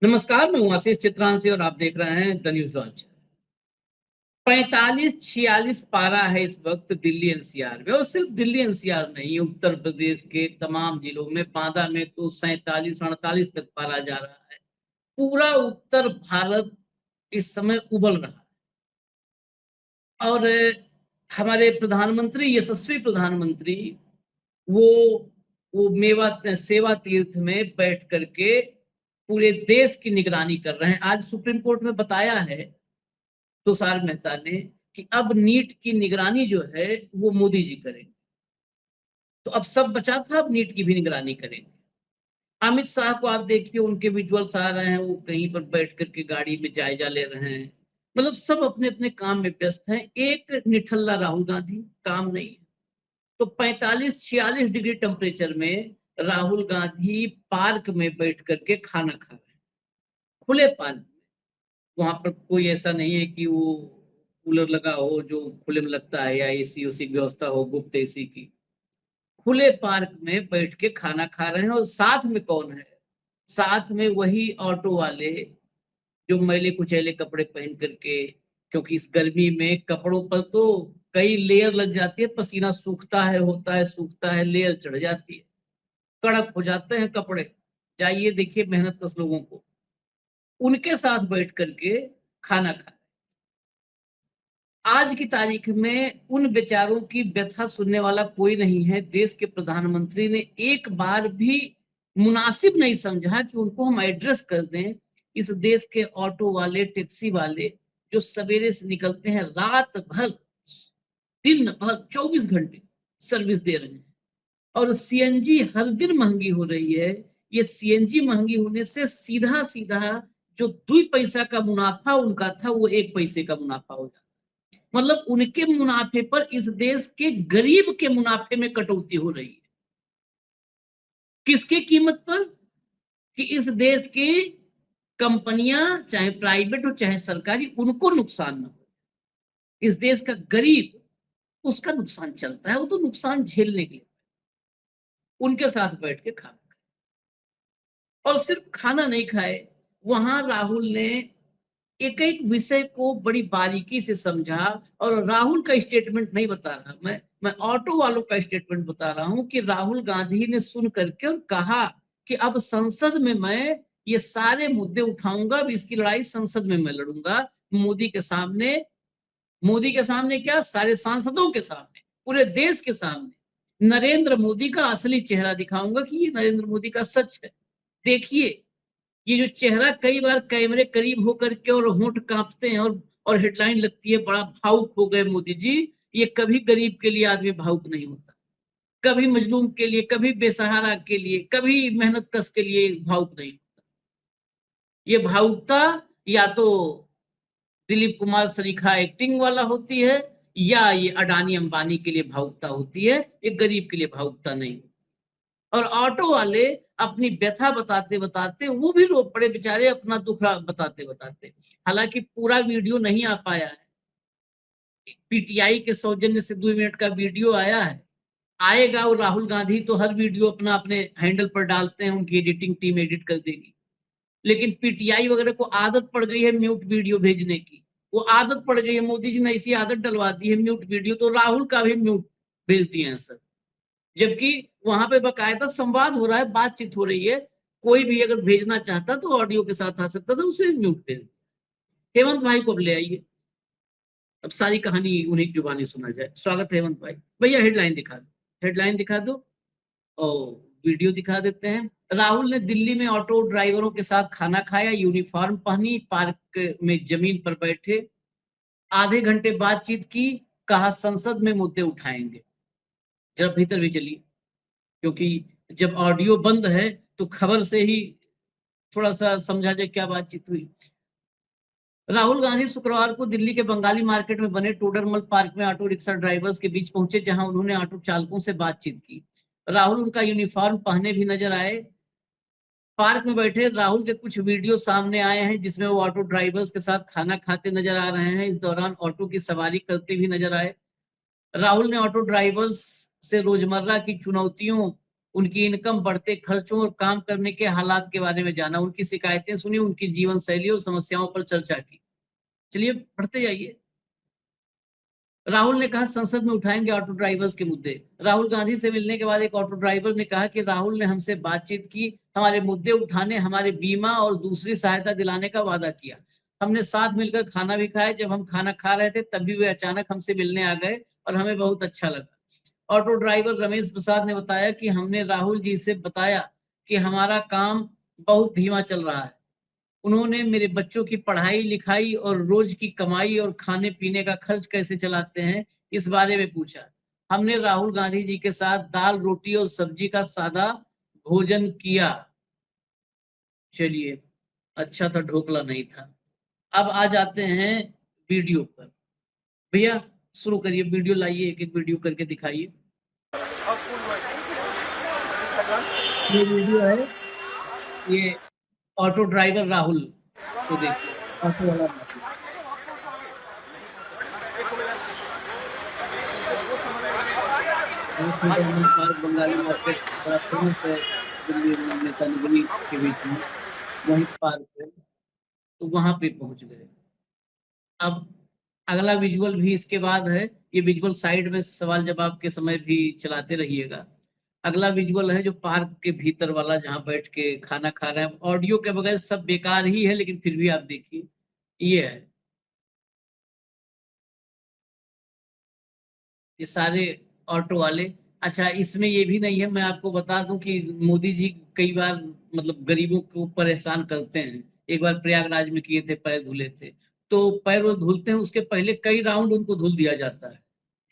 नमस्कार, मैं हूं आशीष चित्रांशी और आप देख रहे हैं द न्यूज लॉन्च। 45-46 पारा है इस वक्त दिल्ली एनसीआर में, और सिर्फ दिल्ली एनसीआर नहीं, उत्तर प्रदेश के तमाम जिलों में, बांदा में तो 47-48 तक पारा जा रहा है। पूरा उत्तर भारत इस समय उबल रहा है। और हमारे प्रधानमंत्री, यशस्वी प्रधानमंत्री, वो वो मेवा सेवा तीर्थ में बैठ करके पूरे देश की निगरानी कर रहे हैं। आज सुप्रीम कोर्ट में बताया है तुषार मेहता ने कि अब नीट की निगरानी जो है वो मोदी जी करेंगे। तो अब सब बचा था, अब नीट की भी निगरानी करेंगे। अमित शाह को आप देखिए, उनके विजुअल्स आ रहे हैं, वो कहीं पर बैठ करके गाड़ी में जायजा ले रहे हैं। मतलब सब अपने अपने काम में व्यस्त हैं। एक निठल्ला राहुल गांधी, काम नहीं है। तो 45-46 डिग्री टेम्परेचर में राहुल गांधी पार्क में बैठ करके खाना खा रहे हैं, खुले पार्क में। वहां पर कोई ऐसा नहीं है कि वो कूलर लगा हो जो खुले में लगता है, या एसी उसी की व्यवस्था हो, गुप्त एसी की। खुले पार्क में बैठ के खाना खा रहे हैं। और साथ में कौन है? साथ में वही ऑटो वाले जो मैले कुचैले कपड़े पहन करके, क्योंकि इस गर्मी में कपड़ों पर तो कई लेयर लग जाती है, पसीना सूखता है, होता है, सूखता है, लेयर चढ़ जाती है, कड़क हो जाते हैं कपड़े। जाइए देखिए मेहनत कश लोगों को, उनके साथ बैठ करके खाना खा। आज की तारीख में उन बेचारों की व्यथा सुनने वाला कोई नहीं है। देश के प्रधानमंत्री ने एक बार भी मुनासिब नहीं समझा कि उनको हम एड्रेस कर दें। इस देश के ऑटो वाले, टैक्सी वाले, जो सवेरे से निकलते हैं, रात भर, दिन भर, 24 घंटे सर्विस दे रहे हैं। और सीएनजी हर दिन महंगी हो रही है। ये सीएनजी महंगी होने से सीधा सीधा जो 2 पैसा का मुनाफा उनका था, वो 1 पैसे का मुनाफा हो जाता। मतलब उनके मुनाफे पर इस देश के गरीब के मुनाफे में कटौती हो रही है। किसकी कीमत पर? कि इस देश की कंपनियां, चाहे प्राइवेट हो चाहे सरकारी, उनको नुकसान ना हो। इस देश का गरीब, उसका नुकसान चलता है, वो तो नुकसान झेलने के लिए उनके साथ बैठ के खाना खाए। और सिर्फ खाना नहीं खाए, वहां राहुल ने एक एक विषय को बड़ी बारीकी से समझा। और राहुल का स्टेटमेंट नहीं बता रहा मैं ऑटो वालों का स्टेटमेंट बता रहा हूं कि राहुल गांधी ने सुन करके और कहा कि अब संसद में मैं ये सारे मुद्दे उठाऊंगा, अब इसकी लड़ाई संसद में मैं लड़ूंगा, मोदी के सामने। मोदी के सामने क्या, सारे सांसदों के सामने, पूरे देश के सामने नरेंद्र मोदी का असली चेहरा दिखाऊंगा कि ये नरेंद्र मोदी का सच है। देखिए, ये जो चेहरा कई बार कैमरे करीब होकर के और होंठ कांपते हैं, और हेडलाइन लगती है बड़ा भावुक हो गए मोदी जी, ये कभी गरीब के लिए आदमी भावुक नहीं होता। कभी मजलूम के लिए, कभी बेसहारा के लिए, कभी मेहनत कश के लिए भावुक नहीं होता। ये भावुकता या तो दिलीप कुमार सरीखा एक्टिंग वाला होती है, या ये अडानी अंबानी के लिए भावुकता होती है। ये गरीब के लिए भावुकता नहीं। और ऑटो वाले अपनी व्यथा बताते बताते वो भी रो पड़े बेचारे, अपना दुख बताते बताते। हालांकि पूरा वीडियो नहीं आ पाया है। पीटीआई के सौजन्य से 2 मिनट का वीडियो आया है, आएगा। और राहुल गांधी तो हर वीडियो अपना अपने हैंडल पर डालते हैं, उनकी एडिटिंग टीम एडिट कर देगी। लेकिन पीटीआई वगैरह को आदत पड़ गई है म्यूट वीडियो भेजने की। वो आदत पड़ गई है, मोदी जी ने ऐसी आदत डलवा दी है म्यूट वीडियो, तो राहुल का भी म्यूट भेजती हैं सर। जबकि वहां पे बकायदा संवाद हो रहा है, बातचीत हो रही है। कोई भी अगर भेजना चाहता तो ऑडियो के साथ आ सकता था, उसे म्यूट भेज। हेमंत भाई को अब ले आइए, अब सारी कहानी उन्हीं की जुबानी सुना जाए। स्वागत है हेमंत भाई। भैया हेडलाइन दिखा दो, हेडलाइन दिखा दो, और वीडियो दिखा देते हैं। राहुल ने दिल्ली में ऑटो ड्राइवरों के साथ खाना खाया, यूनिफॉर्म पहनी, पार्क में जमीन पर बैठे, आधे घंटे बातचीत की, कहा संसद में मुद्दे उठाएंगे। जरा भीतर भी चलिए, क्योंकि जब ऑडियो बंद है तो खबर से ही थोड़ा सा समझा जाए क्या बातचीत हुई। राहुल गांधी शुक्रवार को दिल्ली के बंगाली मार्केट में बने टोडरमल पार्क में ऑटो रिक्शा ड्राइवर्स के बीच पहुंचे, जहां उन्होंने ऑटो चालकों से बातचीत की। राहुल उनका यूनिफॉर्म पहने भी नजर आए। पार्क में बैठे राहुल के कुछ वीडियो सामने आए हैं, जिसमें वो ऑटो ड्राइवर्स के साथ खाना खाते नजर आ रहे हैं। इस दौरान ऑटो की सवारी करते भी नजर आए। राहुल ने ऑटो ड्राइवर्स से रोजमर्रा की चुनौतियों उनकी इनकम, बढ़ते खर्चों और काम करने के हालात के बारे में जाना, उनकी शिकायतें सुनी, उनकी जीवन शैली और समस्याओं पर चर्चा की। चलिए पढ़ते जाइए। राहुल ने कहा संसद में उठाएंगे ऑटो ड्राइवर्स के मुद्दे। राहुल गांधी से मिलने के बाद एक ऑटो ड्राइवर ने कहा कि राहुल ने हमसे बातचीत की, हमारे मुद्दे उठाने, हमारे बीमा और दूसरी सहायता दिलाने का वादा किया। हमने साथ मिलकर खाना भी खाया। जब हम खाना खा रहे थे तब भी वे अचानक हमसे मिलने आ गए और हमें बहुत अच्छा लगा। ऑटो ड्राइवर रमेश प्रसाद ने बताया कि हमने राहुल जी से बताया कि हमारा काम बहुत धीमा चल रहा है। उन्होंने मेरे बच्चों की पढ़ाई लिखाई और रोज की कमाई और खाने पीने का खर्च कैसे चलाते हैं इस बारे में पूछा। हमने राहुल गांधी जी के साथ दाल रोटी और सब्जी का सादा भोजन किया। चलिए, अच्छा था ढोकला नहीं था। अब आ जाते हैं वीडियो पर। भैया शुरू करिए, वीडियो लाइए, एक एक वीडियो करके दिखाइए। ये वीडियो है, ये ऑटो ड्राइवर राहुल को देखिए, ऑटो वाला राहुल। बंगाली मार्केट बड़ा फेमस है दिल्ली में, नेता नगरी के बीच में, वहीं पार्क है, तो वहां पे पहुंच गए। अब अगला विजुअल भी इसके बाद है। ये विजुअल साइड में सवाल जवाब के समय भी चलाते रहिएगा। अगला विजुअल है जो पार्क के भीतर वाला, जहाँ बैठ के खाना खा रहे हैं। ऑडियो के बगैर सब बेकार ही है, लेकिन फिर भी आप देखिए। ये है, ये सारे ऑटो वाले। अच्छा, इसमें ये भी नहीं है, मैं आपको बता दूं कि मोदी जी कई बार मतलब गरीबों के ऊपर एहसान करते हैं। एक बार प्रयागराज में किए थे, पैर धुले थे। तो पैर वो धुलते हैं, उसके पहले कई राउंड उनको धुल दिया जाता है।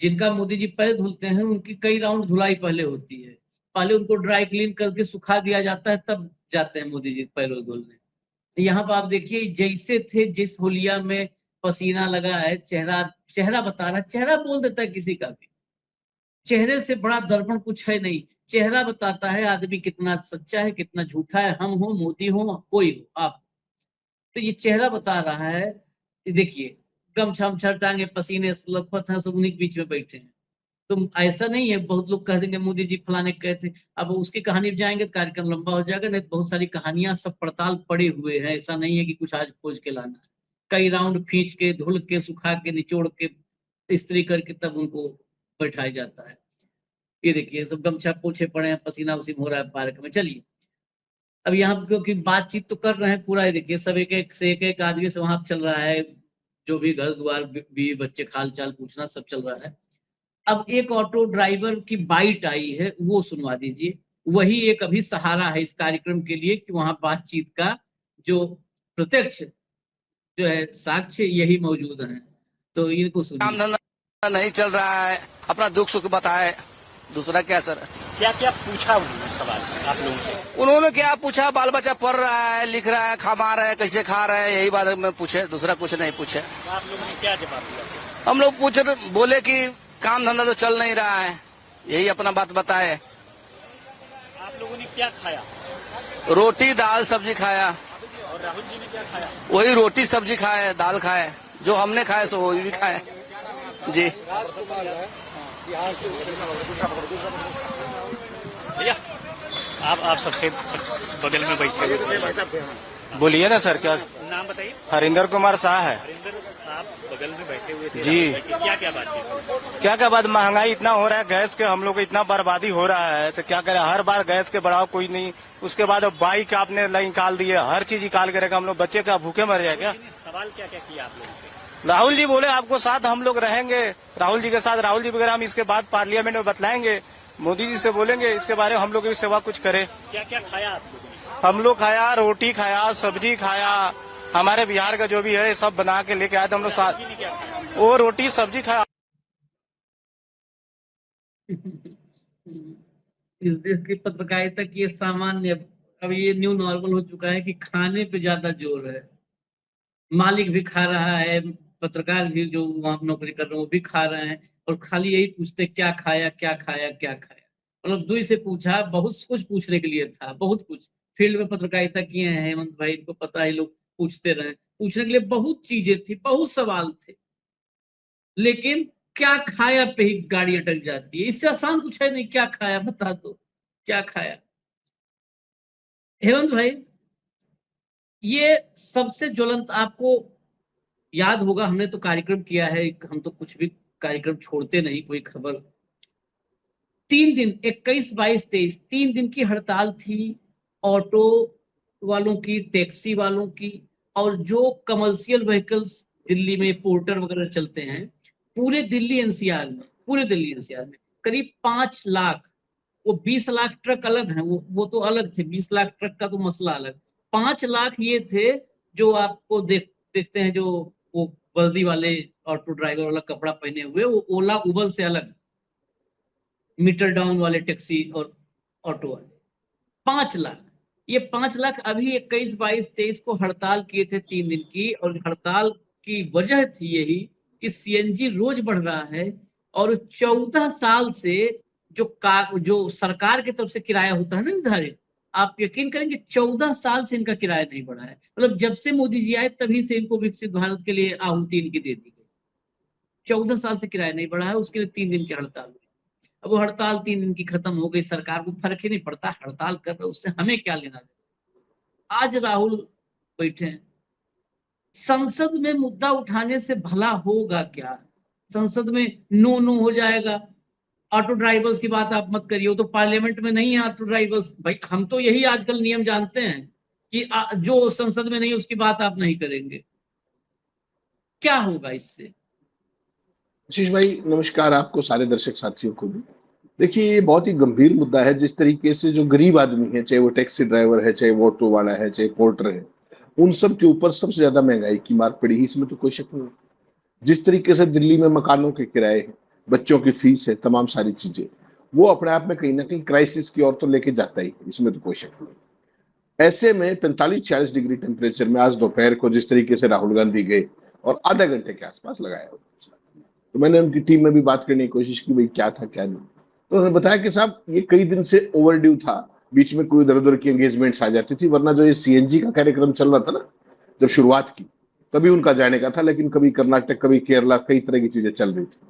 जिनका मोदी जी पैर धुलते हैं उनकी कई राउंड धुलाई पहले होती है। पहले उनको ड्राई क्लीन करके सुखा दिया जाता है, तब जाते हैं मोदी जी पैर धुलने। यहाँ पर आप देखिए, जैसे थे जिस होलिया में पसीना लगा है, चेहरा चेहरा बता रहा है, चेहरा बोल देता है किसी का भी। चेहरे से बड़ा दर्पण कुछ है नहीं। चेहरा बताता है आदमी कितना सच्चा है, कितना झूठा है। हम हो, मोदी हो, कोई हो आप, तो ये चेहरा बता रहा है। ये देखिए, गमछा उमछा टांगे, पसीने से लथपथ है, सब उन्हीं के बीच में बैठे हैं। तो ऐसा नहीं है, बहुत लोग कह देंगे मोदी जी फलाने कहे थे, अब उसकी कहानी पे जाएंगे तो कार्यक्रम लंबा हो जाएगा। नहीं तो बहुत सारी कहानियां सब पड़ताल पड़े हुए हैं, ऐसा नहीं है कि कुछ आज खोज के लाना है। कई राउंड खींच के, धुल के, सुखा के, निचोड़ के, इस्त्री करके तब उनको बैठाया जाता है। ये देखिए, सब गमछा पोछे पड़े हैं, पसीना उसीना हो रहा है पार्क में। चलिए, अब यहाँ पे क्योंकि बातचीत तो कर रहे हैं पूरा, ये देखिए सब एक एक से एक आदमी से वहां चल रहा है, जो भी घर द्वार, बीवी बच्चे का हाल चाल पूछना सब चल रहा है। अब एक ऑटो ड्राइवर की बाइट आई है, वो सुनवा दीजिए। वही एक अभी सहारा है इस कार्यक्रम के लिए कि वहां बातचीत का जो प्रत्यक्ष जो है साक्ष्य यही मौजूद है। तो इनको काम सुनिए। धंधा नहीं चल रहा है, अपना दुख सुख बताए, दूसरा क्या सर। क्या क्या पूछा उन्होंने सवाल आप लोगों से? उन्होंने क्या पूछा, बाल बच्चा पढ़ रहा है, लिख रहा है, खा रहा है, कैसे खा रहा है, यही बात में पूछे, दूसरा कुछ नहीं पूछे। आप लोगों ने क्या जवाब दिया? हम लोग बोले कि काम धंधा तो चल नहीं रहा है, यही अपना बात बताए। आप लोगों ने क्या खाया? रोटी दाल सब्जी खाया। और राहुल जी ने क्या खाया? वही रोटी सब्जी खाए, दाल खाए, जो हमने खाए सो वही भी खाए जी। भैया आप सबसे बगल में बैठे हुए, बोलिए ना सर, क्या नाम बताइए। हरिंदर कुमार शाह है हरिंदर, आप बगल में बैठे हुए थे जी। क्या क्या बातचीत? क्या बात, महंगाई इतना हो रहा है, गैस के हम लोग को इतना बर्बादी हो रहा है, तो क्या करें, हर बार गैस के बढ़ाव कोई नहीं। उसके बाद अब बाइक आपने निकाल दिए, हर चीज निकाल के रखा, हम लोग बच्चे क्या भूखे मर जाए क्या? सवाल क्या क्या किया आप लोगों से? राहुल जी बोले आपको साथ हम लोग रहेंगे, राहुल जी के साथ, राहुल जी वगैरह हम इसके बाद पार्लियामेंट में बतलाएंगे, मोदी जी से बोलेंगे इसके बारे में हम लोग की सेवा कुछ करे। क्या क्या खाया आप लोगों ने? हम लोग खाया, रोटी खाया, सब्जी खाया, हमारे बिहार का जो भी है सब बना के लेके आए थे हम लोग साथ। राहुल जी ने क्या खाया? वो रोटी सब्जी खाया। इस देश की पत्रकारिता की ये सामान्य, अब ये न्यू नॉर्मल हो चुका है कि खाने पे ज्यादा जोर है। मालिक भी खा रहा है, पत्रकार भी जो वहां नौकरी कर रहे हैं वो भी खा रहे हैं, और खाली यही पूछते क्या खाया, क्या खाया, क्या खाया। मतलब दुई से पूछा, बहुत कुछ पूछने के लिए था, बहुत कुछ। फील्ड में पत्रकारिता किए हैं हेमंत भाई, इनको पता है, लोग पूछते रहे, पूछने के लिए बहुत चीजें थी, बहुत सवाल थे। लेकिन क्या खाया पे ही गाड़ी अटक जाती है। इससे आसान कुछ है नहीं, क्या खाया बता दो, क्या खाया। हेमंत भाई, ये सबसे ज्वलंत, आपको याद होगा, हमने तो कार्यक्रम किया है, हम तो कुछ भी कार्यक्रम छोड़ते नहीं, कोई खबर। 3 दिन, 21, 22, 23, 3 दिन की हड़ताल थी ऑटो वालों की, टैक्सी वालों की, और जो कमर्शियल व्हीकल्स दिल्ली में पोर्टर वगैरह चलते हैं, पूरे दिल्ली एनसीआर में करीब 5 लाख, वो 20 लाख ट्रक अलग हैं, वो तो अलग थे, 20 लाख ट्रक का तो मसला अलग। 5 लाख ये थे जो आपको देखते हैं, जो वो वर्दी वाले ऑटो ड्राइवर वाला कपड़ा पहने हुए, वो ओला उबर से अलग, मीटर डाउन वाले टैक्सी और ऑटो वाले। 5 लाख, ये 5 लाख अभी 21, 22, 23 को हड़ताल किए थे 3 दिन की, और हड़ताल की वजह थी यही कि सीएनजी रोज बढ़ रहा है, और 14 साल से जो सरकार की तरफ से किराया होता है ना निर्धारित, आप यकीन करेंगे 14 साल से इनका किराया नहीं बढ़ा है। मतलब जब से मोदी जी आए तभी से इनको विकसित भारत के लिए आहुति इनकी दे दी गई। 14 साल से किराया नहीं बढ़ा है, उसके लिए 3 दिन की हड़ताल हुई। अब वो हड़ताल 3 दिन की खत्म हो गई, सरकार को फर्क ही नहीं पड़ता, हड़ताल कर रहे, उससे हमें क्या लेना देना। आज राहुल बैठे हैं, संसद में मुद्दा उठाने से भला होगा क्या? संसद में नो नो हो जाएगा। ऑटो ड्राइवर्स की बात आप मत करिए, वो तो पार्लियामेंट में नहीं है ऑटो ड्राइवर्स। भाई हम तो यही आजकल नियम जानते हैं कि जो संसद में नहीं उसकी बात आप नहीं करेंगे। क्या होगा इससे? आशीष भाई नमस्कार, आपको सारे दर्शक साथियों को भी। देखिए ये बहुत ही गंभीर मुद्दा है। जिस तरीके से जो गरीब आदमी है, चाहे वो टैक्सी ड्राइवर है, चाहे वो ऑटो वाला है, चाहे पोर्टर है, उन सब के ऊपर सबसे ज्यादा महंगाई की मार पड़ी है, इसमें तो कोई शक नहीं। जिस तरीके से दिल्ली में मकानों के किराए हैं, बच्चों की फीस है, तमाम सारी चीजें, वो अपने आप में कहीं ना कहीं क्राइसिस की ओर तो लेके जाता ही है, इसमें तो कोई शक नहीं। ऐसे में 45-46 डिग्री टेम्परेचर में आज दोपहर को जिस तरीके से राहुल गांधी गए और आधा घंटे के आसपास लगाया, तो मैंने उनकी टीम में भी बात करने की कोशिश की, भाई क्या था क्या नहीं। तो उन्होंने बताया कि साहब ये कई दिन से ओवरड्यू था, बीच में कोई इधर उधर की एंगेजमेंट्स आ जाती थी, वरना जो ये सीएनजी का कार्यक्रम चल रहा था ना, जब शुरुआत की तभी उनका जाने का था, लेकिन कभी कर्नाटक कभी केरला, कई तरह की चीजें चल रही थी।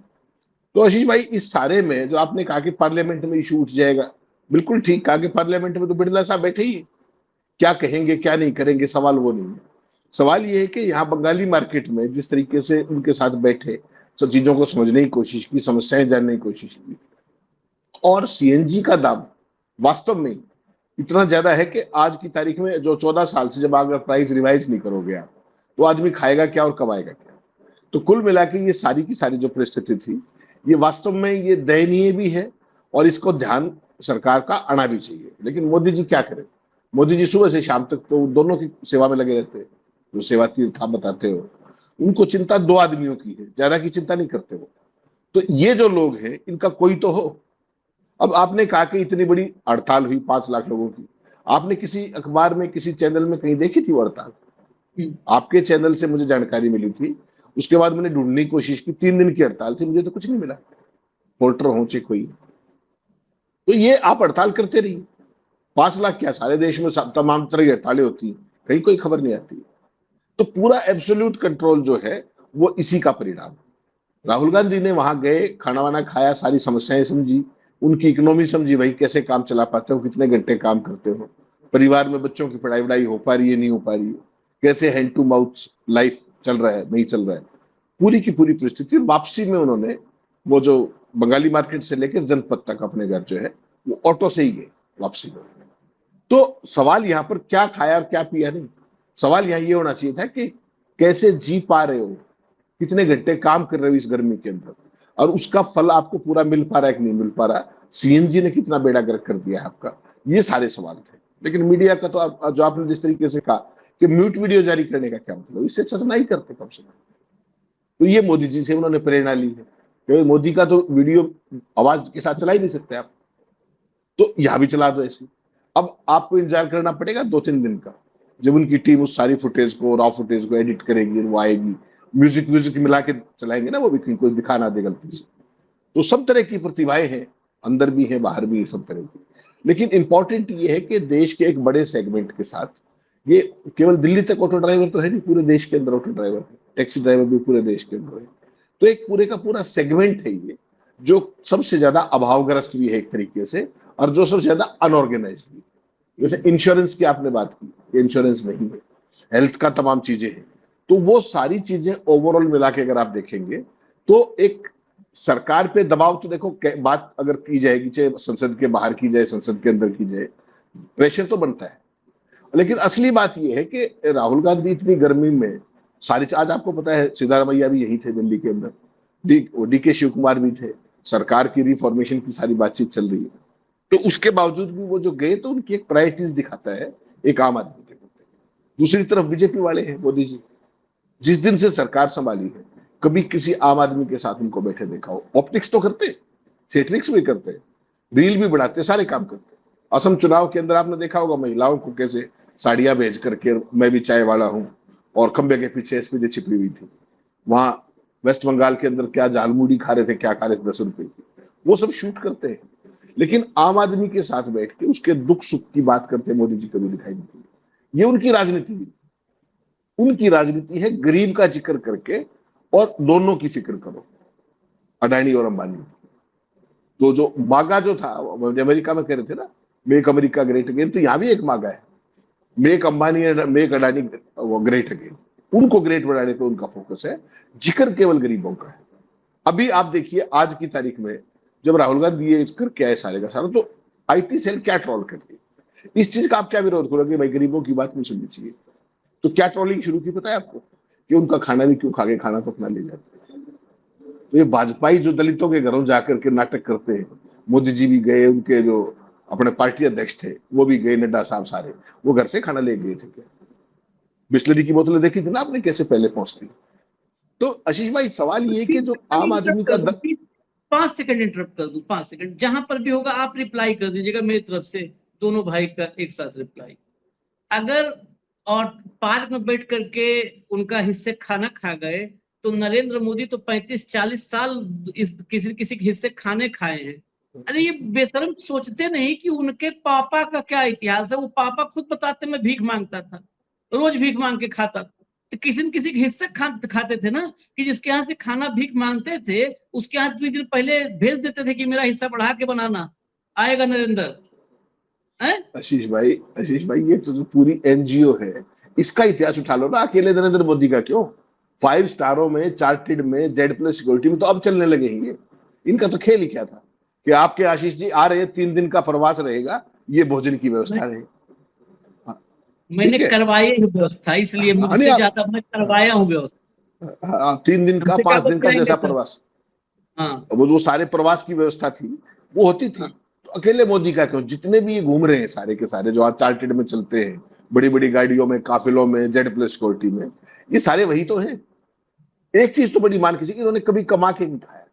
तो आशीष भाई इस सारे में जो आपने कहा कि पार्लियामेंट में इशू उठ जाएगा, बिल्कुल ठीक कहा कि पार्लियामेंट में तो बिड़ला साहब बैठे ही, क्या कहेंगे क्या नहीं करेंगे, सवाल वो नहीं है। सवाल ये है कि यहाँ बंगाली मार्केट में जिस तरीके से उनके साथ बैठे, सब चीजों को समझने की कोशिश की, समस्याएं जानने की कोशिश की, और सीएनजी का दाम वास्तव में इतना ज्यादा है कि आज की तारीख में जो 14 साल से जब अगर प्राइस रिवाइज नहीं करोगे आप, तो आदमी खाएगा क्या और कमाएगा क्या। तो कुल मिला के ये सारी की सारी जो परिस्थिति थी, ये वास्तव में ये दयनीय भी है, और इसको ध्यान सरकार का आना भी चाहिए। लेकिन मोदी जी क्या करें, मोदी जी सुबह से शाम तक तो दोनों की सेवा में लगे रहते हैं, जो सेवा तीर्थ आप बताते हो, उनको चिंता 2 आदमियों की है, ज्यादा की चिंता नहीं करते वो। तो ये जो लोग हैं इनका कोई तो हो। अब आपने कहा कि इतनी बड़ी हड़ताल हुई 5 लाख लोगों की, आपने किसी अखबार में किसी चैनल में कहीं देखी थी वो हड़ताल? आपके चैनल से मुझे जानकारी मिली थी, उसके बाद मैंने ढूंढने की कोशिश की, 3 दिन की हड़ताल थी, मुझे तो कुछ नहीं मिला। पोर्टर हो चाहे कोई, तो ये आप हड़ताल करते रहिए। 5 लाख क्या, सारे देश में तमाम तरह की हड़तालें होती हैं, कहीं कोई खबर नहीं आती। तो पूरा एब्सोल्यूट कंट्रोल जो है वो इसी का परिणाम। राहुल गांधी ने वहां गए, खाना वाना खाया, सारी समस्याएं समझी, उनकी इकोनॉमी समझी, भाई कैसे काम चला पाते हो, कितने घंटे काम करते हो, परिवार में बच्चों की पढ़ाई वढ़ाई हो पा रही है नहीं हो पा रही है, कैसे हैंड टू माउथ लाइफ चल रहा है नहीं चल रहा है, पूरी की पूरी परिस्थिति। वापसी में उन्होंने वो जो बंगाली मार्केट से लेकर जनपद तक अपने घर जो है वो ऑटो से ही गए वापसी में। तो सवाल यहाँ पर क्या खाया और क्या पिया नहीं, सवाल यहाँ ये होना चाहिए था कि कैसे जी पा रहे हो, कितने घंटे काम कर रहे हो इस गर्मी के अंदर, और उसका फल आपको पूरा मिल पा रहा है कि नहीं मिल पा रहा, सीएनजी ने कितना बेड़ा गर्क कर दिया है आपका, ये सारे सवाल थे। लेकिन मीडिया का तो जो आपने जिस तरीके से कहा कि म्यूट वीडियो जारी करने का क्या मतलब, इससे अच्छा तो नहीं करते कम से कम। तो ये मोदी जी से उन्होंने प्रेरणा ली है, क्योंकि मोदी का तो वीडियो आवाज के साथ चला ही नहीं सकते आप, तो यहां भी चला दो ऐसे। अब आपको इंतजार करना पड़ेगा 2-3 दिन का, जब उनकी टीम उस सारी फुटेज को, रॉ फुटेज को एडिट करेगी, वो आएगी, म्यूजिक मिला के चलाएंगे ना, वो भी कहीं कोई दिखा ना दे गलती से। तो सब तरह की प्रतिभाएं हैं, अंदर भी है बाहर भी है, सब तरह की। लेकिन इंपॉर्टेंट ये है कि देश के एक बड़े सेगमेंट के साथ, ये केवल दिल्ली तक ऑटो ड्राइवर तो है नहीं, पूरे देश के अंदर ऑटो ड्राइवर है, टैक्सी ड्राइवर भी पूरे देश के अंदर है। तो एक पूरे का पूरा सेगमेंट है ये, जो सबसे ज्यादा अभावग्रस्त भी है एक तरीके से, और जो सबसे ज्यादा अनऑर्गेनाइज भी। जैसे इंश्योरेंस की आपने बात की, इंश्योरेंस नहीं है, हेल्थ का तमाम चीजें हैं, तो वो सारी चीजें ओवरऑल मिला के अगर आप देखेंगे तो एक सरकार पे दबाव तो देखो, बात अगर की जाएगी, चाहे संसद के बाहर की जाए, संसद के अंदर की जाए, प्रेशर तो बनता है। लेकिन असली बात यह है कि राहुल गांधी इतनी गर्मी में आज आपको पता है सिद्धारमैया भी यही थे दिल्ली के अंदर, डी के शिव कुमार भी थे, सरकार की रिफॉर्मेशन की सारी बातचीत चल रही है, तो उसके बावजूद भी वो जो गए तो उनकी एक प्रायोरिटीज दिखाता है एक आम आदमी के प्रति। दूसरी तरफ बीजेपी वाले हैं, मोदी जी जिस दिन से सरकार संभाली है कभी किसी आम आदमी के साथ उनको बैठे देखा हो? ऑप्टिक्स तो करते, थिएट्रिक्स भी करते, रील भी बनाते, सारे काम करते। असम चुनाव के अंदर आपने देखा होगा महिलाओं को कैसे साड़ियां भेज करके मैं भी चाय वाला हूं, और खंबे के पीछे एसपीजी छिपी हुई थी। वहां वेस्ट बंगाल के अंदर क्या झालमुड़ी खा रहे थे, क्या खा रहे थे 10 रुपए की, वो सब शूट करते हैं। लेकिन आम आदमी के साथ बैठ के उसके दुख सुख की बात करते मोदी जी कभी दिखाई नहीं दी। ये उनकी राजनीति भी, उनकी राजनीति है गरीब का जिक्र करके और दोनों की फिक्र करो, अडानी और अंबानी। तो जो मागा जो था अमेरिका में कह रहे थे ना, मेक अमेरिका ग्रेट अगेन, तो यहां भी एक मागा है, make Ambani and make Adani great again. उनको ग्रेट बनाने पे उनका फोकस है, जिक्र केवल गरीबों का है। अभी आप देखिए आज की तारीख में जब राहुल गांधी ये करके आए सारे का सारा, तो आईटी सेल क्या ट्रोल कर रही, इस चीज का आप क्या विरोध करोगे? भाई गरीबों की बात नहीं सुननी चाहिए, तो क्या ट्रोलिंग शुरू की पता है आपको? कि उनका खाना भी क्यों खा के, खाना तो अपना ले जाते हैं। तो ये भाजपाई जो दलितों के घरों जाकर के नाटक करते हैं, मोदी जी भी गए, उनके जो अपने पार्टी अध्यक्ष थे वो भी गए, नड्डा साहब सारे, वो घर से खाना ले गए थे क्या? बिस्लरी की बोतलें देखी थी ना आपने कैसे पहले पहुंचती। तो आशीष भाई सवाल ये है कि जो आम आदमी का 5 सेकंड इंटरप्ट कर दूं, 5 सेकंड, जहां पर भी होगा आप रिप्लाई कर दीजिएगा मेरी तरफ से, दोनों भाई का एक साथ रिप्लाई। अगर और पार्क में बैठ करके उनका हिस्से खाना खा गए तो नरेंद्र मोदी तो 35-40 साल किसी किसी के हिस्से खाने खाए हैं। अरे ये बेशरम सोचते नहीं कि उनके पापा का क्या इतिहास है। वो पापा खुद बताते, मैं भीख मांगता था, रोज भीख मांग के खाता था। तो किसी न किसी के हिस्से खाते थे ना, कि जिसके यहाँ से खाना भीख मांगते थे उसके यहाँ 2 दिन पहले भेज देते थे कि मेरा हिस्सा बढ़ा के बनाना, आएगा नरेंद्र। आशीष भाई ये तो जो पूरी एनजीओ है इसका इतिहास उठा लो ना, अकेले नरेंद्र मोदी का क्यों? 5 स्टारों में, चार्टेड में, Z+ सिक्योरिटी में तो अब चलने लगे हैं ये। इनका तो खेल ही क्या था कि आपके आशीष जी आ रहे हैं, 3 दिन का प्रवास रहेगा, ये भोजन की व्यवस्था रहे। मैंने करवाई व्यवस्था, इसलिए मुझसे ज्यादा मैं करवाया हूँ व्यवस्था। 3 दिन का, 5 दिन का जैसा प्रवास, हाँ, वो सारे प्रवास की व्यवस्था थी, वो होती थी। तो अकेले मोदी का क्यों? जितने भी ये घूम रहे हैं सारे के सारे, जो आज चार्टेड में चलते हैं, बड़ी बड़ी गाड़ियों में, काफिलों में, Z+ सिक्योरिटी में, ये सारे वही तो हैं। एक चीज तो बड़ी मान की, इन्होंने कभी कमा के नहीं खाया,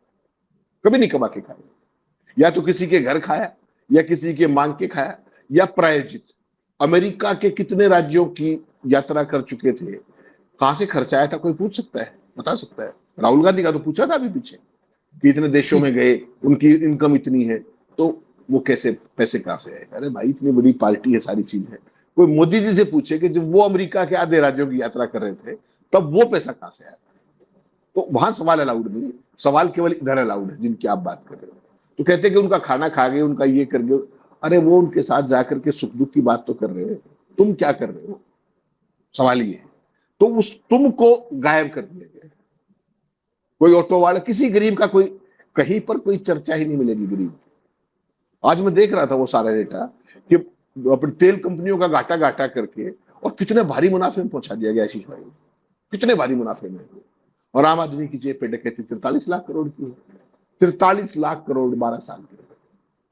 कभी नहीं कमा के खाया, या तो किसी के घर खाया, या किसी के मांग के खाया, या प्रायोजित। अमेरिका के कितने राज्यों की यात्रा कर चुके थे, कहां से खर्चा आया था कोई पूछ सकता है, बता सकता है? राहुल गांधी का तो पूछा था अभी पीछे कि इतने देशों में गए, उनकी इनकम इतनी है, तो वो कैसे पैसे कहां से आए? अरे भाई इतनी बड़ी पार्टी है, सारी चीज है। कोई मोदी जी से पूछे कि जब वो अमेरिका के आधे राज्यों की यात्रा कर रहे थे तब वो पैसा कहां से आया? तो वहां सवाल अलाउड नहीं, सवाल केवल इधर अलाउड है जिनकी आप बात कर रहे हो। तो कहते हैं कि उनका खाना खा गए, उनका ये कर गए। अरे वो उनके साथ जाकर के सुख दुख की बात तो कर रहे हैं, तुम क्या कर रहे हो? सवाल ये है। तो उस तुम को गायब कर दिया गया। कोई ऑटो वाला, किसी गरीब का कोई कहीं पर कोई चर्चा ही नहीं मिलेगी गरीब की। आज मैं देख रहा था वो सारा डेटा कि अपनी तेल कंपनियों का घाटा करके और कितने भारी मुनाफे में पहुंचा दिया गया आशीष भाई, कितने भारी मुनाफे में। और आम आदमी की जेब पे डकैती 43 लाख करोड़ की है, 43 लाख करोड़ 12 साल के।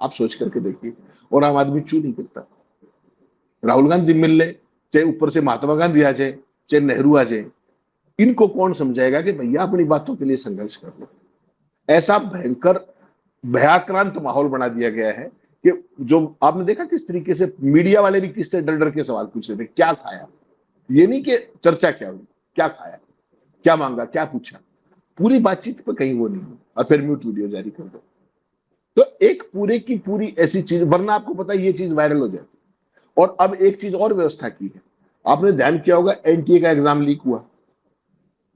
आप सोच करके देखिए, और आम आदमी चू नहीं करता। राहुल गांधी मिल ले, चाहे ऊपर से महात्मा गांधी आ जाए, चाहे नेहरू आ जाए, इनको कौन समझाएगा कि भैया अपनी बातों के लिए संघर्ष कर लो। ऐसा भयंकर भयाक्रांत माहौल बना दिया गया है कि जो आपने देखा किस तरीके से मीडिया वाले भी किस तरह डर के सवाल पूछ रहे थे, क्या खाया? ये नहीं कि चर्चा क्या हुई, क्या खाया, क्या मांगा, क्या पूछा, पूरी बातचीत पर कहीं वो नहीं है, और फिर म्यूट वीडियो जारी कर दो। तो एक पूरे की पूरी ऐसी चीज, वरना आपको पता है ये चीज वायरल हो जाती। और अब एक चीज और व्यवस्था की है, आपने ध्यान किया होगा, एनटीए का एग्जाम लीक हुआ,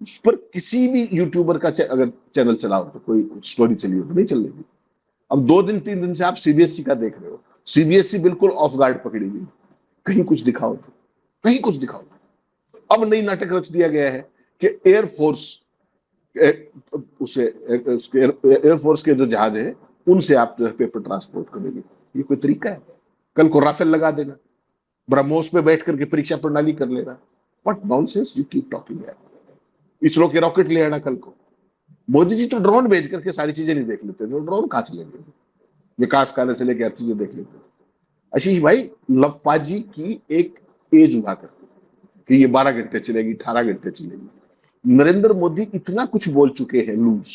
उस पर किसी भी यूट्यूबर का अगर चैनल चलाओ तो कोई स्टोरी चली हो तो नहीं चल रही। अब 2 दिन 3 दिन से आप सीबीएसई का देख रहे हो, सीबीएसई बिल्कुल ऑफ गार्ड पकड़ी गई, कहीं कुछ दिखाओ तो, कहीं कुछ दिखाओ तो। अब नई नाटक रच दिया गया है कि एयरफोर्स एयरफोर्स के जो जहाज है उनसे आप जो है पेपर ट्रांसपोर्ट करेंगे। ये कोई तरीका है? कल को राफेल लगा देना, ब्रह्मोस पे बैठ करके परीक्षा प्रणाली कर लेना। What nonsense you keep talking यार। इसरो के रॉकेट ले आना कल को। मोदी जी तो ड्रोन भेज करके सारी चीजें नहीं देख लेते, तो ड्रोन कहां चलेंगे? विकास कार्य से लेकर हर चीजें देख लेते। आशीष भाई, लफाजी की एक एज हुआ करती कि ये 12 घंटे चलेगी, 18 घंटे चलेगी। नरेंद्र मोदी इतना कुछ बोल चुके हैं लूज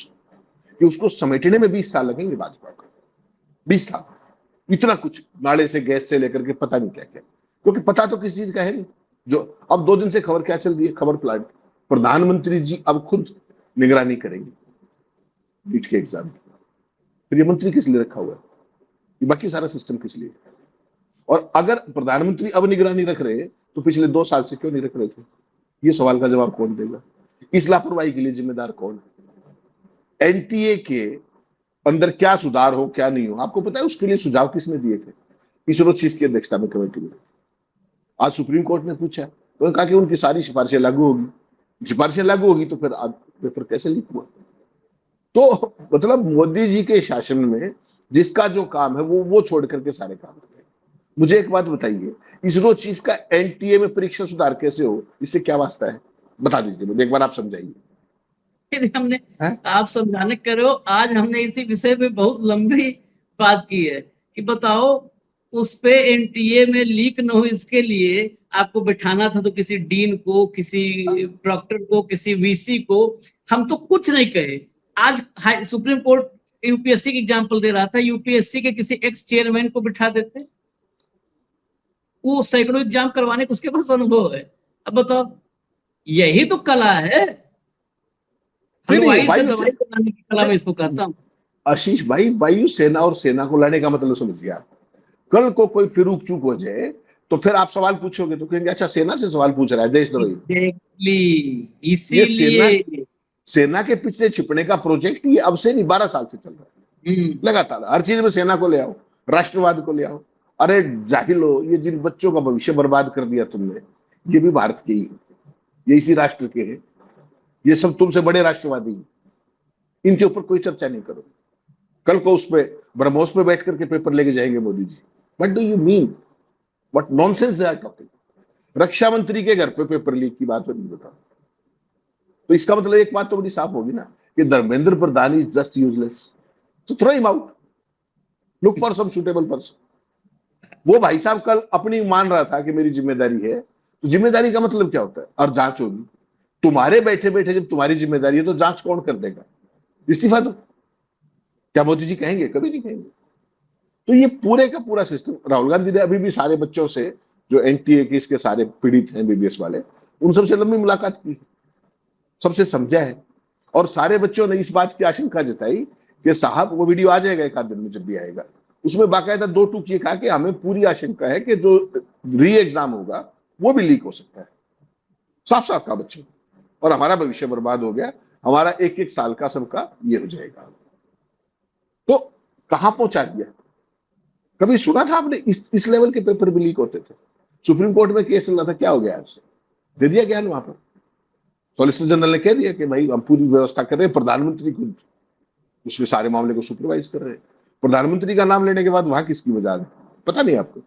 कि उसको समेटने में 20 साल लगेंगे भाजपा को। 20 साल, इतना कुछ, नाले से गैस से लेकर के पता नहीं क्या क्या, क्योंकि पता तो किसी चीज का है नहीं। जो अब 2 दिन से खबर क्या चल रही है, खबर प्लांट, प्रधानमंत्री जी अब खुद निगरानी करेंगे नीट के एग्जाम की। फिर ये मंत्री किस लिए रखा हुआ है? ये बाकी सारा सिस्टम किस लिए? और अगर प्रधानमंत्री अब निगरानी रख रहे हैं तो पिछले 2 साल से क्यों नहीं रख रहे थे? ये सवाल का जवाब कौन देगा? इस लापरवाही के लिए जिम्मेदार कौन है? एनटीए के अंदर क्या सुधार हो, क्या नहीं हो, आपको पता है? उसके लिए सुझाव किसने दिए थे? इसरो चीफ की अध्यक्षता में कमेटी में। आज सुप्रीम कोर्ट ने पूछा, तो कहा कि उनकी सारी सिफारिशें लागू होगी। सिफारिशें लागू होगी तो फिर आज पेपर कैसे लीक हुआ? तो मतलब मोदी जी के शासन में जिसका जो काम है वो छोड़ करके सारे काम कर रहे हैं। मुझे एक बात बताइए, इसरो चीफ का एनटीए में परीक्षा सुधार कैसे हो? इससे क्या वास्ता है? बता दीजिए मुझे, एक बार आप समझाइए। फिर हमने हैं? आप समझाने करो, आज हमने इसी विषय पे बहुत लंबी बात की है कि बताओ उस पे एनटीए में लीक न हो, इसके लिए आपको बिठाना था तो किसी डीन को, किसी प्रॉक्टर को, किसी वीसी को। हम तो कुछ नहीं कहे। आज सुप्रीम कोर्ट यूपीएससी की एग्जाम्पल दे रहा था, यूपीएससी के किसी एक्स चेयरमैन को बिठा देते, वो सैकड़ों एग्जाम करवाने का उसके पास अनुभव है। अब बताओ, यही तो कला है, हलवाई से दवाई बनाने की कला मैं इसको कहता हूँ। आशीष भाई, वायु सेना और सेना को लाने का मतलब समझिए आप। कल को कोई फिरूक चूक हो जाए तो फिर आप सवाल पूछोगे तो कहेंगे अच्छा सेना से सवाल पूछ रहा है देशद्रोही। इसीलिए सेना के पिछले छिपने का प्रोजेक्ट ये अब से नहीं 12 साल से चल रहा है लगातार। हर चीज में सेना को ले आओ, राष्ट्रवाद को ले आओ। अरे जाहिलो, ये जिन बच्चों का भविष्य बर्बाद कर दिया तुमने, ये भी भारत के ही है, ये इसी राष्ट्र के हैं, ये सब तुमसे बड़े राष्ट्रवादी हैं। इनके ऊपर कोई चर्चा नहीं करो। कल को उस पे ब्रह्मोस पे बैठ करके पेपर लेके जाएंगे Modi ji. What do you mean? What nonsense they are talking? रक्षा मंत्री के घर पे पेपर लीक की बात नहीं बताओ। तो इसका मतलब एक बात तो बड़ी साफ होगी ना कि Dharmendra Pradhan is just useless, तो throw him out, look for some suitable person. वो भाई साहब कल अपनी मान रहा था कि मेरी जिम्मेदारी है, तो जिम्मेदारी का मतलब क्या होता है? और जांच होगी। तुम्हारे बैठे बैठे जब तुम्हारी जिम्मेदारी है तो जांच कौन कर देगा? इस्तीफा दो। क्या मोदी जी कहेंगे? कभी नहीं कहेंगे। तो ये पूरे का पूरा सिस्टम, राहुल गांधी ने अभी भी सारे बच्चों से जो एनटीए के इसके सारे पीड़ित हैं एमबीबीएस वाले, उन सबसे लंबी मुलाकात की, सबसे समझा है। और सारे बच्चों ने इस बात की आशंका जताई कि साहब वो वीडियो आ जाएगा एक आध दिन में, जब भी आएगा उसमें बाकायदा 2 टूक ये कहा कि हमें पूरी आशंका है कि जो री एग्जाम होगा वो भी लीक हो सकता है। साफ साफ कहा बच्चों, और हमारा भविष्य बर्बाद हो गया, हमारा 1-1 साल का सबका ये हो जाएगा। तो कहां पहुंचा दिया? कभी सुना था आपने इस लेवल के पेपर भी लीक होते थे? सुप्रीम कोर्ट में केस चल रहा था, क्या हो गया आज? दे दिया ज्ञान वहां पर। सॉलिसिटर जनरल ने कह दिया कि भाई हम पूरी व्यवस्था कर रहे हैं, प्रधानमंत्री खुद उसमें सारे मामले को सुपरवाइज कर रहे हैं। प्रधानमंत्री का नाम लेने के बाद वहां किसकी मजाल है? पता नहीं आपको?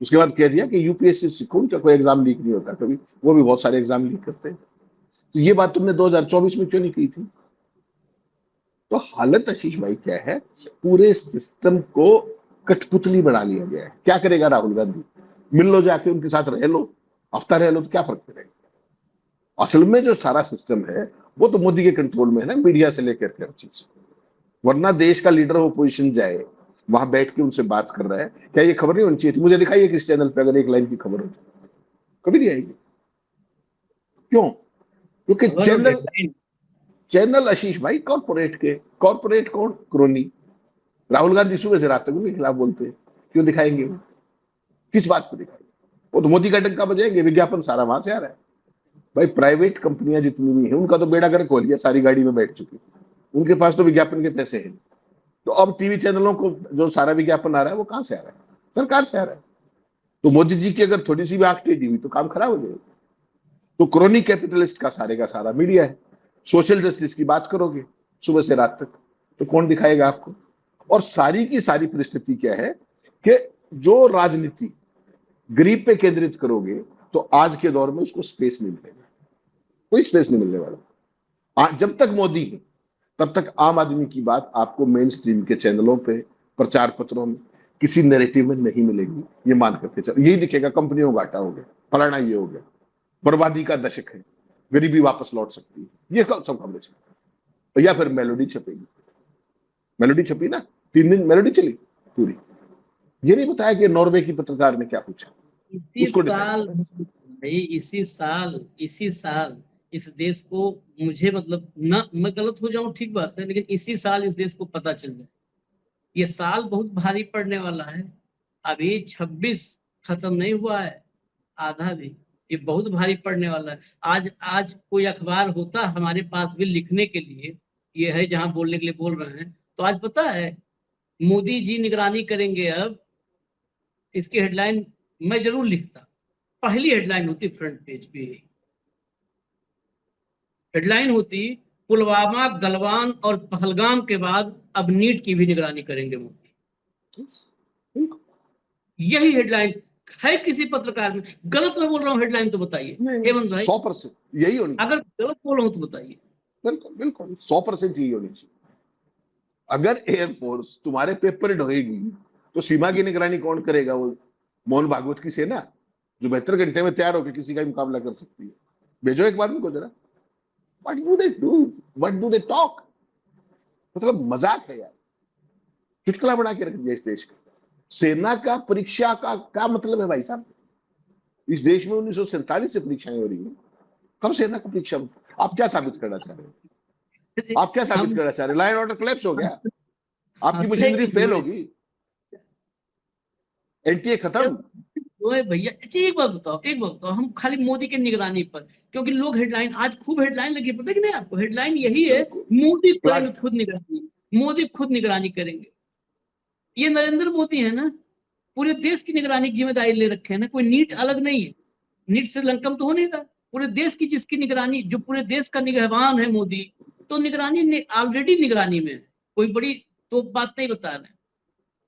उसके बाद कह दिया कि यूपीएससी सिखून का कोई एग्जाम लीक नहीं होता कभी, वो भी बहुत सारे एग्जाम लीक करते हैं। तो ये बात तुमने 2024 में क्यों नहीं की थी? तो हालत आशीष भाई क्या है, पूरे सिस्टम को कठपुतली बना लिया गया है। क्या करेगा राहुल गांधी? मिल लो जाके, उनके साथ रह लो, हफ्ता रह लो, तो क्या फर्क पड़ेगा? असल में जो सारा सिस्टम है वो तो मोदी के कंट्रोल में है ना, मीडिया से लेकर के हर चीज। वरना देश का लीडर ऑपोजिशन जाए, वहां बैठ के उनसे बात कर रहा है, क्या ये खबर नहीं होनी चाहिए थी? मुझे दिखाइए किस चैनल पे अगर एक लाइन की खबर होती, कभी नहीं आएगी। क्यों? क्योंकि चैनल आशीष भाई कॉर्पोरेट के, कॉर्पोरेट कौन? क्रोनी। राहुल गांधी सुबह से रात तक उनके खिलाफ बोलते हैं, क्यों दिखाएंगे? किस बात को दिखाएंगे? वो तो मोदी का डंका बजाएंगे, विज्ञापन सारा वहां से आ रहा है। भाई प्राइवेट कंपनियां जितनी भी हैं उनका तो बेड़ा गर्क हो लिया, सारी गाड़ी में बैठ चुकी, उनके पास तो विज्ञापन के पैसे हैं। तो अब टीवी चैनलों को जो सारा विज्ञापन आ रहा है वो कहां से आ रहा है? सरकार से आ रहा है। तो मोदी जी की अगर थोड़ी सी भी आंख टेढ़ी हुई तो काम खराब हो जाएगा। तो क्रोनी कैपिटलिस्ट का सारा मीडिया है। सोशल जस्टिस की बात करोगे सुबह से रात तक तो कौन दिखाएगा आपको? और सारी की सारी परिस्थिति क्या है कि जो राजनीति गरीब पे केंद्रित करोगे तो आज के दौर में उसको स्पेस नहीं मिलेगा, कोई स्पेस नहीं मिलने वाला। जब तक मोदी है तब तक आम आदमी की बात आपको मेन स्ट्रीम के चैनलों पे, प्रचार पत्रों में, किसी नैरेटिव में नहीं मिलेगी। ये मान करके चलो, यही दिखेगा कंपनियों का घाटा हो गया, फलाना ये हो गया, बर्बादी का दशक है, गरीबी वापस लौट सकती है, ये सब खबरें चली। या फिर मेलोडी छपेगी, मेलोडी छपी ना, 3 दिन मेलोडी चली पूरी। ये नहीं बताया कि नॉर्वे की पत्रकार ने क्या पूछा। इसी उसको साल भाई, इसी साल इस देश को, मुझे मतलब ना मैं गलत हो जाऊं ठीक बात है, लेकिन इसी साल इस देश को पता चल जाए ये साल बहुत भारी पड़ने वाला है। अभी 26 खत्म नहीं हुआ है, आधा भी, ये बहुत भारी पड़ने वाला है। आज कोई अखबार होता हमारे पास भी लिखने के लिए, ये है जहां बोलने के लिए बोल रहे हैं, तो आज पता है मोदी जी निगरानी करेंगे। अब इसकी हेडलाइन मैं जरूर लिखता, पहली हेडलाइन होती फ्रंट पेज पे, हेडलाइन होती पुलवामा, गलवान और पहलगाम के बाद अब नीट की भी निगरानी करेंगे मोदी। यही हेडलाइन है किसी पत्रकार में। गलत मैं बोल रहा हूँ हेडलाइन तो बताइए हेमंत भाई, 100% यही होनी चाहिए। अगर गलत बोल रहा हूँ तो बताइए। बिल्कुल बिल्कुल 100% यही होनी चाहिए। अगर एयरफोर्स तुम्हारे पेपर ढोएगी तो सीमा की निगरानी कौन करेगा? वो मोहन भागवत की सेना जो 72 घंटे में तैयार होकर किसी का मुकाबला कर सकती है। भेजो एक बार उनको जरा। What do they do? What do they talk? मतलब मजाक है यार, चुटकुला बना के रख दिया इस देश का। सेना का परीक्षा का क्या मतलब है भाई साहब? इस देश में 1947 से परीक्षाएं हो रही है, कब सेना का परीक्षा? आप क्या साबित करना चाह रहे हो? आप क्या साबित करना चाह रहे हो? लॉ एंड ऑर्डर कोलैप्स हो गया, आपकी मशीनरी फेल होगी, एनटीए खत्म। ओए भैया, अच्छा एक बात बताओ, हम खाली मोदी के निगरानी पर, क्योंकि लोग हेडलाइन, आज खूब हेडलाइन लगी, पता कि नहीं आपको? हेडलाइन यही है, मोदी करेंगे खुद निगरानी, मोदी खुद निगरानी करेंगे। ये नरेंद्र मोदी है ना, पूरे देश की निगरानी की जिम्मेदारी ले रखे है ना, कोई नीट अलग नहीं है, नीट से लंकम तो हो नहीं रहा। पूरे देश की जिसकी निगरानी, जो पूरे देश का निगहबान है मोदी, तो निगरानी ऑलरेडी निगरानी में है, कोई बड़ी तो बात नहीं बता रहे,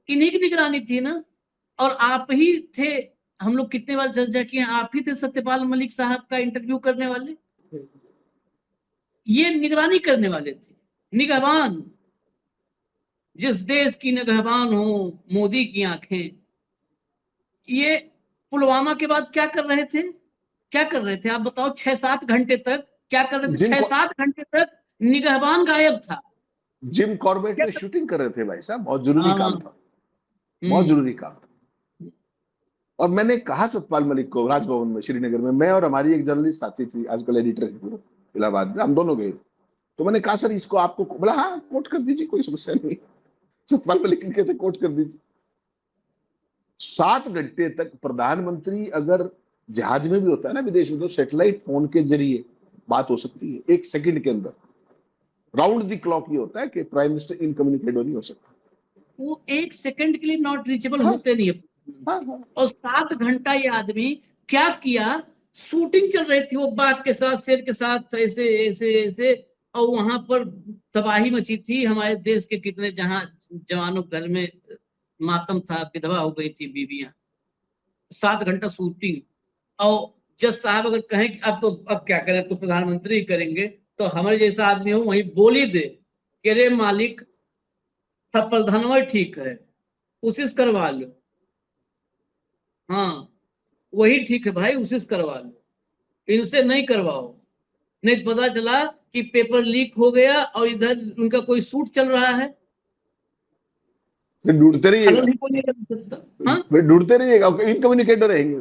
इन्हीं की निगरानी थी ना। और आप ही थे, हम लोग कितने बार चर्चा किए, आप ही थे सत्यपाल मलिक साहब का इंटरव्यू करने वाले, ये निगरानी करने वाले थे, निगहबान। जिस देश की निगहबान हो मोदी की आंखें। ये पुलवामा के बाद क्या कर रहे थे आप बताओ? 6-7 घंटे तक क्या कर रहे थे? 6-7 घंटे तक निगहबान गायब था। जिम कॉर्बेट में शूटिंग कर रहे थे भाई साहब, बहुत जरूरी काम था, बहुत जरूरी काम था। और मैंने कहा सतपाल मलिक को राजभवन में श्रीनगर में, मैं और हमारी एक जर्नलिस्ट साथी थी, आजकल एडिटर है इलाहाबाद में, हम दोनों गए। तो मैंने कहा सर इसको आपको, बोला हाँ कोट कर दीजिए, कोई समस्या नहीं। सतपाल मलिक लिखे थे कोट कर दीजिए। 7 घंटे तक प्रधानमंत्री अगर जहाज में भी होता है ना विदेश में, तो सैटेलाइट फोन के जरिए बात हो सकती है 1 सेकंड के अंदर। राउंड द क्लॉक ये होता है कि प्राइम मिनिस्टर इनकम्युनिकेबल नहीं हो सकता। वो 1 सेकंड के लिए नॉट रीचेबल होते नहीं है। और 7 घंटा ये आदमी क्या किया? शूटिंग चल रही थी, वो बाघ के साथ, शेर के साथ, ऐसे ऐसे ऐसे, और वहां पर तबाही मची थी। हमारे देश के कितने जहां जवानों घर में मातम था, विधवा हो गई थी बीवियां। 7 घंटा शूटिंग। और जज साहब अगर कहें कि अब क्या करें, तो प्रधानमंत्री करेंगे, तो हमारे जैसा आदमी हो वही बोली दे कि रे मालिक प्रधानमंत्री ठीक है, उसी से करवा लो। हाँ वही ठीक है भाई, उसी से करवा लो, इनसे नहीं करवाओ। नहीं पता चला कि पेपर लीक हो गया और इधर उनका कोई सूट चल रहा है, ढूंढते रहिएगा, ढूंढते रहिएगा, इनकम्युनिकेटर रहेंगे।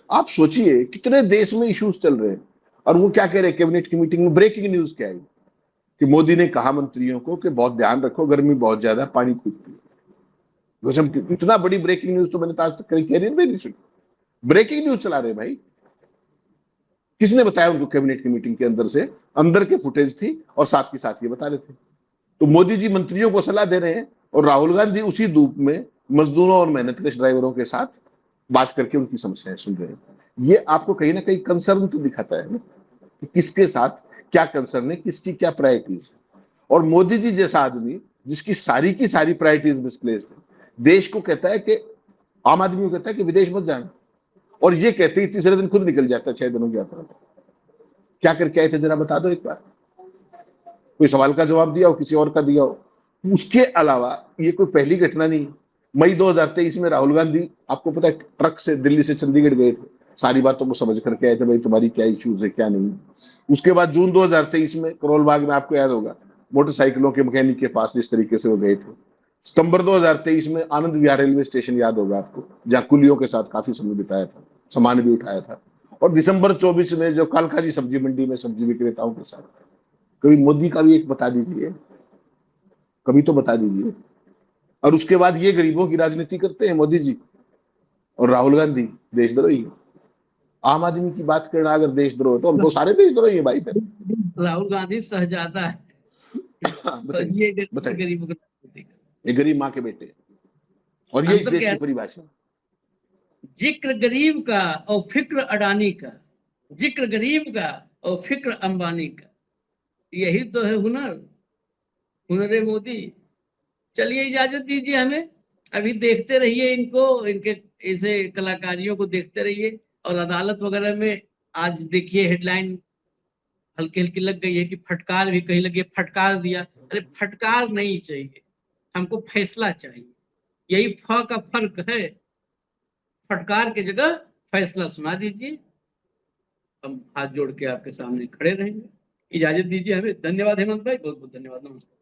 आप सोचिए कितने देश में इश्यूज चल रहे हैं, और वो क्या कह रहे हैं कैबिनेट की मीटिंग में? ब्रेकिंग न्यूज क्या आई कि मोदी ने कहा मंत्रियों को कि बहुत ध्यान रखो, गर्मी बहुत ज्यादा, पानी खूब पियो। गजब, इतना बड़ी ब्रेकिंग न्यूज तो मैंने आज तक कहीं कैरियर में नहीं सुनी। ब्रेकिंग न्यूज चला रहे भाई। किसने बताया उनको? कैबिनेट की मीटिंग के अंदर से, अंदर के फुटेज थी और साथ के साथ ये बता रहे थे। तो मोदी जी मंत्रियों को सलाह दे रहे हैं और राहुल गांधी उसी धूप में मजदूरों और मेहनतकश ड्राइवरों के साथ बात करके उनकी समस्याएं सुन रहे हैं। ये आपको कहीं ना कहीं कंसर्न तो दिखाता है ना कि किसके साथ क्या कंसर्न है, किसकी क्या प्रायोरिटीज है। और मोदी जी जैसा आदमी जिसकी सारी की सारी प्रायोरिटीज मिसप्लेस्ड है, देश को कहता है कि आम आदमी को कहता है कि विदेश मत जाना, और ये कहते ही तीसरे दिन खुद निकल जाता है 6 दिनों की यात्रा। क्या करके आए थे जरा बता दो एक बार। कोई सवाल का जवाब दिया हो, किसी और का दिया हो। उसके अलावा ये कोई पहली घटना नहीं। मई 2023 में राहुल गांधी, आपको पता है, ट्रक से दिल्ली से चंडीगढ़ गए थे, सारी बातों को समझ करके आए थे, भाई तुम्हारी क्या इश्यूज है क्या नहीं। उसके बाद जून 2023 में करोल बाग में, आपको याद होगा, मोटरसाइकिलों के मैकेनिक के पास जिस तरीके से वो गए थे। सितंबर 2023 में आनंद विहार रेलवे स्टेशन याद होगा आपको, जहां कुलियों के साथ काफी समय बिताया था, सामान भी उठाया था। और दिसंबर 24 में जो कालकाजी सब्जी मंडी में सब्जी विक्रेताओं के साथ, कभी मोदी का भी एक बता दीजिए, कभी तो बता दीजिए। और उसके बाद ये गरीबों की राजनीति करते हैं मोदी जी और राहुल गांधी देशद्रोही। आम आदमी की बात करना अगर देशद्रोह, तो हम तो सारे देशद्रोही हैं भाई। फिर राहुल गांधी सहजादा है। और बताइए ये बताइए। गरीबों का ये गरीब माँ के बेटे, और ये इस देश की परिभाषा। जिक्र गरीब का और फिक्र अडानी का, जिक्र गरीब का और फिक्र अंबानी का, यही तो है हुनर, हुनरे मोदी। चलिए इजाजत दीजिए हमें, अभी देखते रहिए इनको, इनके ऐसे कलाकारियों को देखते रहिए। और अदालत वगैरह में आज देखिए हेडलाइन हल्की हल्की लग गई है कि फटकार भी कहीं लगी है, फटकार दिया। अरे फटकार नहीं चाहिए, हमको फैसला चाहिए। यही फ का फर्क है, फटकार की जगह फैसला सुना दीजिए। हम हाथ जोड़ के आपके सामने खड़े रहेंगे। इजाजत दीजिए हमें। धन्यवाद हेमंत भाई, बहुत बहुत धन्यवाद, नमस्कार।